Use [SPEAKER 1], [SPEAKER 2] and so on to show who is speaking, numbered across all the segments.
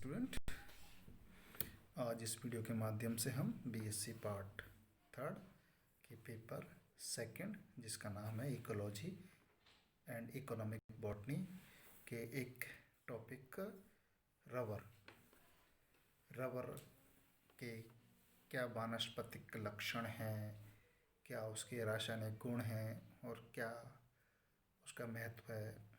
[SPEAKER 1] Student, आज इस video के माध्यम से हम बीएससी पार्ट 3 के पेपर 2 जिसका नाम है इकोलॉजी एंड इकोनॉमिक बॉटनी के एक टॉपिक रबर के क्या वानस्पतिक लक्षण हैं, क्या उसके रासायनिक गुण हैं और क्या उसका महत्व है,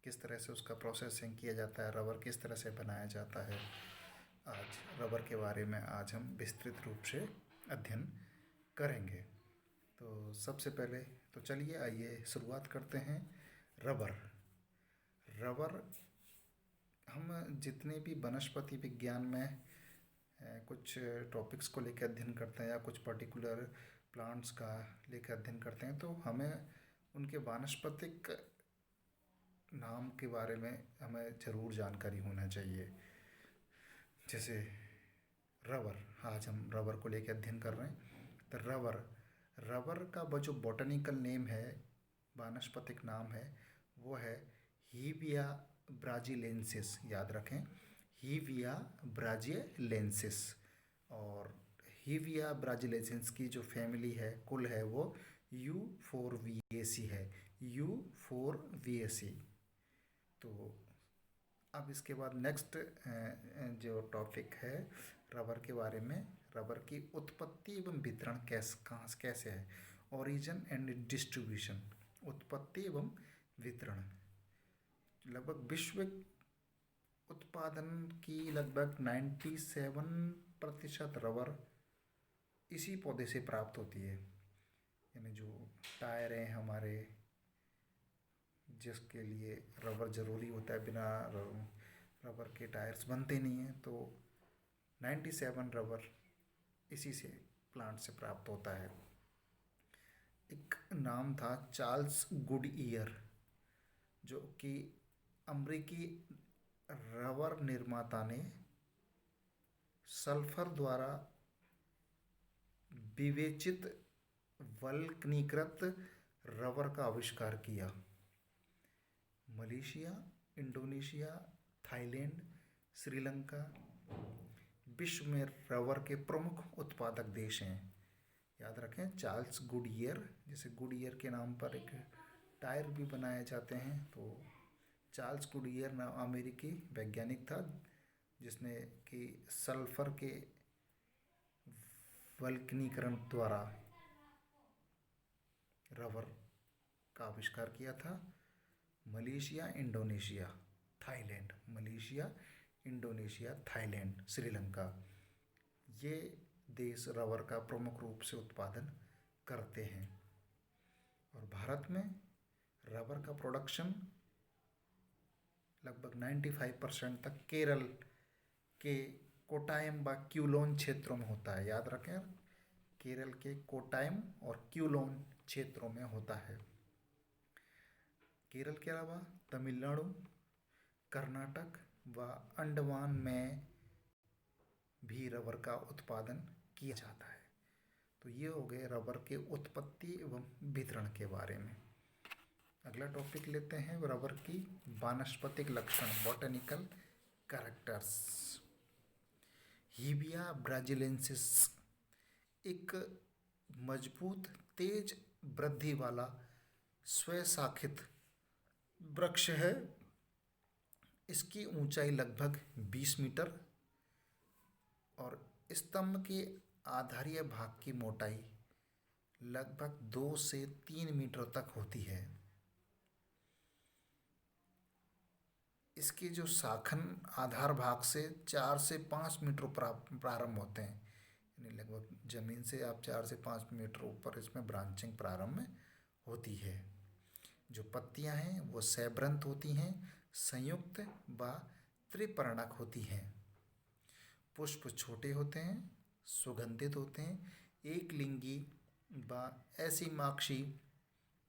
[SPEAKER 1] किस तरह से उसका प्रोसेसिंग किया जाता है, रबर किस तरह से बनाया जाता है। आज रबर के बारे में आज हम विस्तृत रूप से अध्ययन करेंगे। तो सबसे पहले तो चलिए आइए शुरुआत करते हैं। रबर हम जितने भी वनस्पति विज्ञान में कुछ टॉपिक्स को लेकर अध्ययन करते हैं या कुछ पर्टिकुलर प्लांट्स का लेकर अध्ययन करते हैं तो हमें उनके वानस्पतिक नाम के बारे में हमें ज़रूर जानकारी होना चाहिए। जैसे आज हम रबर को लेकर अध्ययन कर रहे हैं। तो रबर का वो जो बॉटनिकल नेम है, वानस्पतिक नाम है, वो है हीविया ब्राजीलेंसिस। याद रखें, हीविया ब्राजीलेंसिस। और हीविया ब्राजीलेंसिस की जो फैमिली है, कुल है, वो U4VAC है, U4VAC। तो अब इसके बाद नेक्स्ट जो टॉपिक है रबर के बारे में, रबर की उत्पत्ति एवं वितरण कैसे है। ओरिजिन एंड डिस्ट्रीब्यूशन, उत्पत्ति एवं वितरण। लगभग विश्व उत्पादन की लगभग 97% रबर इसी पौधे से प्राप्त होती है। यानी जो टायर हैं हमारे, जिसके लिए रबर ज़रूरी होता है, बिना रबर के टायर्स बनते नहीं हैं। तो 97 रबर इसी से प्लांट से प्राप्त होता है। एक नाम था चार्ल्स गुडईयर, जो कि अमेरिकी रबर निर्माता ने सल्फर द्वारा विवेचित वल्कनीकृत रबर का आविष्कार किया। मलेशिया, इंडोनेशिया, थाईलैंड, श्रीलंका विश्व में रबर के प्रमुख उत्पादक देश हैं। याद रखें, चार्ल्स गुडईयर, जैसे गुडईयर के नाम पर एक टायर भी बनाए जाते हैं। तो चार्ल्स गुडईयर नाम अमेरिकी वैज्ञानिक था, जिसने कि सल्फर के वल्कनीकरण द्वारा रबर का आविष्कार किया था। Malaysia, Indonesia, Thailand, Malaysia, Indonesia, Thailand, Sri Lanka, ये देश रबर का प्रमुख रूप से उत्पादन करते हैं। और भारत में रबर का प्रोडक्शन लगभग 95% तक केरल के कोटायम व क्यूलोन क्षेत्रों में होता है। याद रखें, केरल के कोटायम और क्यूलोन क्षेत्रों में होता है। केरल के अलावा तमिलनाडु, कर्नाटक व अंडमान में भी रबर का उत्पादन किया जाता है। तो ये हो गए रबर के उत्पत्ति एवं वितरण के बारे में। अगला टॉपिक लेते हैं रबर की वानस्पतिक लक्षण, बॉटनिकल कैरेक्टर्स। हीविया ब्राजीलेंसिस एक मजबूत, तेज वृद्धि वाला स्वशाखित वृक्ष है। इसकी ऊंचाई लगभग 20 मीटर और स्तंभ के आधारीय भाग की मोटाई लगभग 2 से 3 मीटर तक होती है। इसके जो शाखन आधार भाग से 4 से 5 मीटर प्रारंभ होते हैं। यानी लगभग ज़मीन से आप 4 से 5 मीटर ऊपर इसमें ब्रांचिंग प्रारंभ होती है। जो पत्तियां हैं वो सैब्रंत होती हैं, संयुक्त व त्रिपर्णक होती हैं। पुष्प छोटे होते हैं, सुगंधित होते हैं, एक लिंगी व ऐसिमाक्षी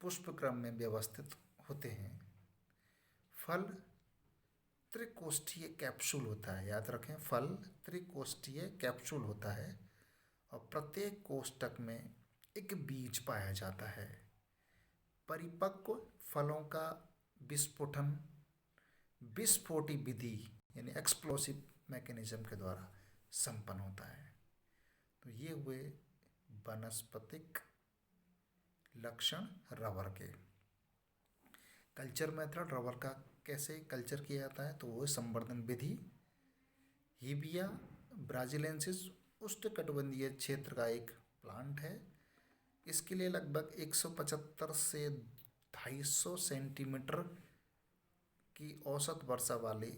[SPEAKER 1] पुष्पक्रम में व्यवस्थित होते हैं। फल त्रिकोष्ठीय कैप्सूल होता है। याद रखें, फल त्रिकोष्ठीय कैप्सूल होता है और प्रत्येक कोष्ठक में एक बीज पाया जाता है। परिपक्व फलों का विस्फोटी विधि यानी एक्सप्लोसिव मैकेनिज्म के द्वारा संपन्न होता है। तो ये हुए वनस्पतिक लक्षण रबर के। कल्चर मेथड रबर का कैसे कल्चर किया जाता है, तो वो संवर्धन विधि। हीबिया ब्राजीलेंसिस उष्णकटिबंधीय क्षेत्र का एक प्लांट है। इसके लिए लगभग 175 से 250 सेंटीमीटर की औसत वर्षा वाली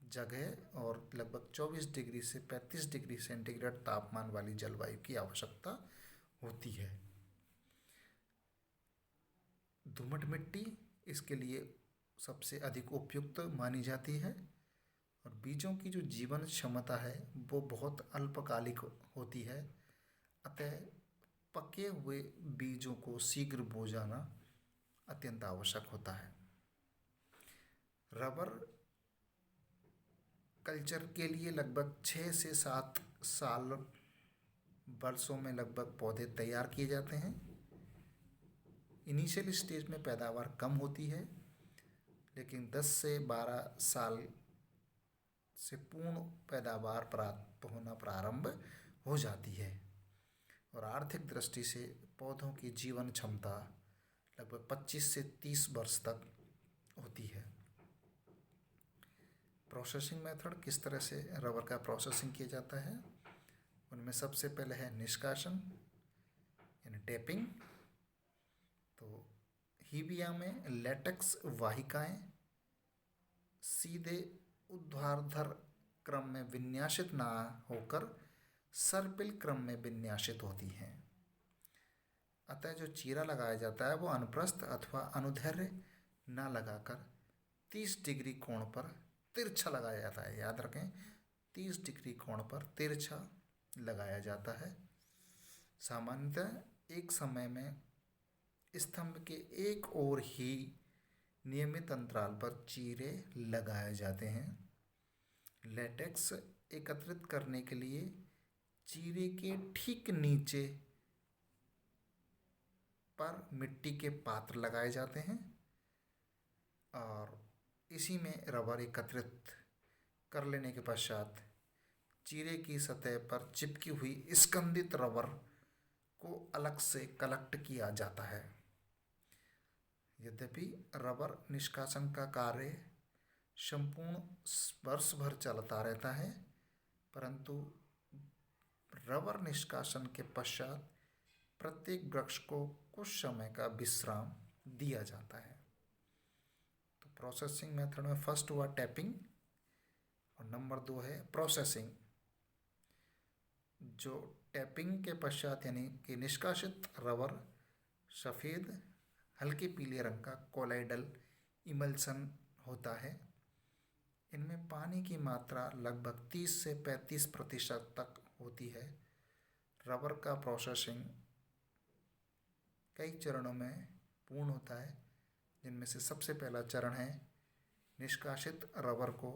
[SPEAKER 1] जगह और लगभग 24 डिग्री से 35 डिग्री सेंटीग्रेड तापमान वाली जलवायु की आवश्यकता होती है। दोमट मिट्टी इसके लिए सबसे अधिक उपयुक्त मानी जाती है और बीजों की जो जीवन क्षमता है वो बहुत अल्पकालिक होती है, अतः पके हुए बीजों को शीघ्र बो जाना अत्यंत आवश्यक होता है। रबर कल्चर के लिए लगभग 6 से 7 साल वर्षों में लगभग पौधे तैयार किए जाते हैं। इनिशियल स्टेज में पैदावार कम होती है, लेकिन 10 से 12 साल से पूर्ण पैदावार प्राप्त होना प्रारंभ हो जाती है और आर्थिक दृष्टि से पौधों की जीवन क्षमता लगभग 25 से 30 वर्ष तक होती है। प्रोसेसिंग मेथड, किस तरह से रबर का प्रोसेसिंग किया जाता है, उनमें सबसे पहले है निष्कासन यानी टैपिंग। तो हीबिया में लेटेक्स वाहिकाएं सीधे ऊर्ध्वाधर क्रम में विन्यासित ना होकर सर्पिल क्रम में विन्यासित होती हैं, अतः जो चीरा लगाया जाता है वो अनुप्रस्थ अथवा अनुदैर्ध्य न लगाकर 30 डिग्री कोण पर तिरछा लगाया जाता है। याद रखें, 30 डिग्री कोण पर तिरछा लगाया जाता है। सामान्यतः एक समय में स्तंभ के एक ओर ही नियमित अंतराल पर चीरे लगाए जाते हैं। लेटेक्स एकत्रित करने के लिए चीरे के ठीक नीचे पर मिट्टी के पात्र लगाए जाते हैं और इसी में रबर एकत्रित कर लेने के पश्चात चीरे की सतह पर चिपकी हुई स्कंदित रबर को अलग से कलेक्ट किया जाता है। यद्यपि रबर निष्कासन का कार्य संपूर्ण वर्ष भर चलता रहता है, परंतु रबर निष्कासन के पश्चात प्रत्येक वृक्ष को कुछ समय का विश्राम दिया जाता है। तो प्रोसेसिंग मेथड में फर्स्ट हुआ टैपिंग और नंबर 2 है प्रोसेसिंग। जो टैपिंग के पश्चात यानी कि निष्कासित रबर सफ़ेद हल्के पीले रंग का कोलाइडल इमल्सन होता है। इनमें पानी की मात्रा लगभग 30 से 35% तक होती है। रबर का प्रोसेसिंग कई चरणों में पूर्ण होता है, जिनमें से सबसे पहला चरण है निष्कासित रबर को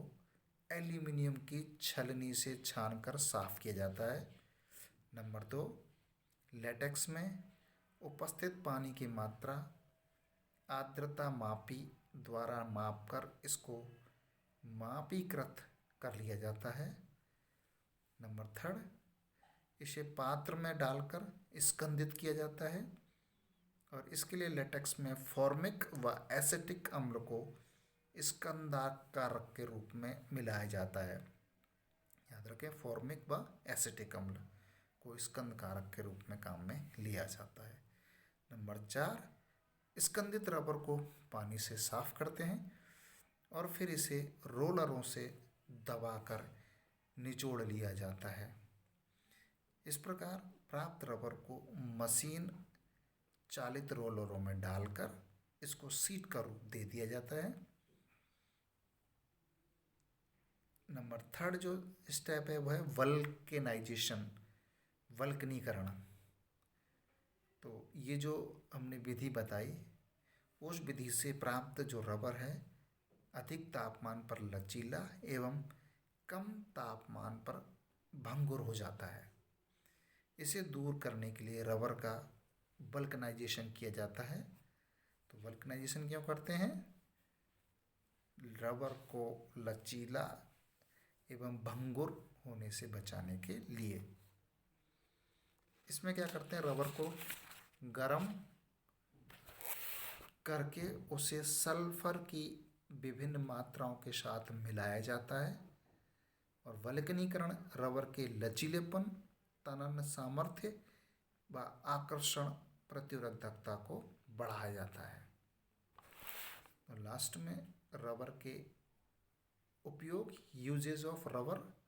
[SPEAKER 1] एल्यूमिनियम की छलनी से छानकर साफ किया जाता है। नंबर 2, लेटेक्स में उपस्थित पानी की मात्रा आर्द्रता मापी द्वारा मापकर इसको मापीकृत कर लिया जाता है। नंबर 3, इसे पात्र में डालकर स्कंदित किया जाता है और इसके लिए लेटेक्स में फॉर्मिक व एसिटिक अम्ल को स्कंदाकारक के रूप में मिलाया जाता है। याद रखें, फॉर्मिक व एसिटिक अम्ल को स्कंदकारक के रूप में काम में लिया जाता है। नंबर 4, स्कंदित रबर को पानी से साफ करते हैं और फिर इसे रोलरों से दबाकर निचोड़ लिया जाता है। इस प्रकार प्राप्त रबर को मशीन चालित रोलरों में डालकर इसको शीट का रूप दे दिया जाता है। नंबर 3 जो स्टेप है वह है वल्केनाइजेशन, वल्कनीकरण। तो ये जो हमने विधि बताई, उस विधि से प्राप्त जो रबर है अधिक तापमान पर लचीला एवं कम तापमान पर भंगुर हो जाता है। इसे दूर करने के लिए रबर का वल्कनाइजेशन किया जाता है। तो वल्कनाइजेशन क्यों करते हैं? रबर को लचीला एवं भंगुर होने से बचाने के लिए। इसमें क्या करते हैं, रबर को गर्म करके उसे सल्फर की विभिन्न मात्राओं के साथ मिलाया जाता है और वल्कनीकरण रबर के लचीलेपन, तनन सामर्थ्य व आकर्षण प्रतिरोधकता को बढ़ाया जाता है। और लास्ट में रबर के उपयोग, यूजेज ऑफ रबर।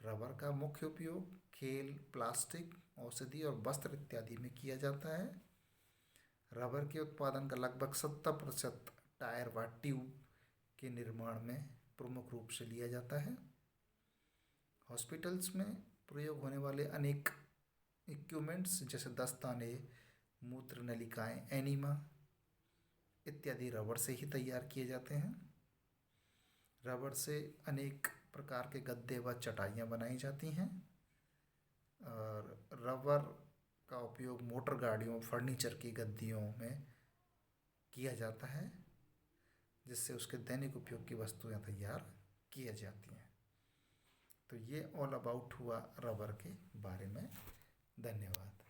[SPEAKER 1] रबर का मुख्य उपयोग खेल, प्लास्टिक, औषधि और वस्त्र इत्यादि में किया जाता है। रबर के उत्पादन का लगभग 70% टायर व ट्यूब के निर्माण में प्रमुख रूप से लिया जाता है। हॉस्पिटल्स में प्रयोग होने वाले अनेक इक्विपमेंट्स जैसे दस्ताने, मूत्र नलिकाएं, एनीमा इत्यादि रबर से ही तैयार किए जाते हैं। रबर से अनेक प्रकार के गद्दे व चटाइयाँ बनाई जाती हैं और रबर का उपयोग मोटर गाड़ियों, फर्नीचर की गद्दियों में किया जाता है, जिससे उसके दैनिक उपयोग की वस्तुएं तैयार की जाती हैं। तो ये ऑल अबाउट हुआ रबर के बारे में। धन्यवाद।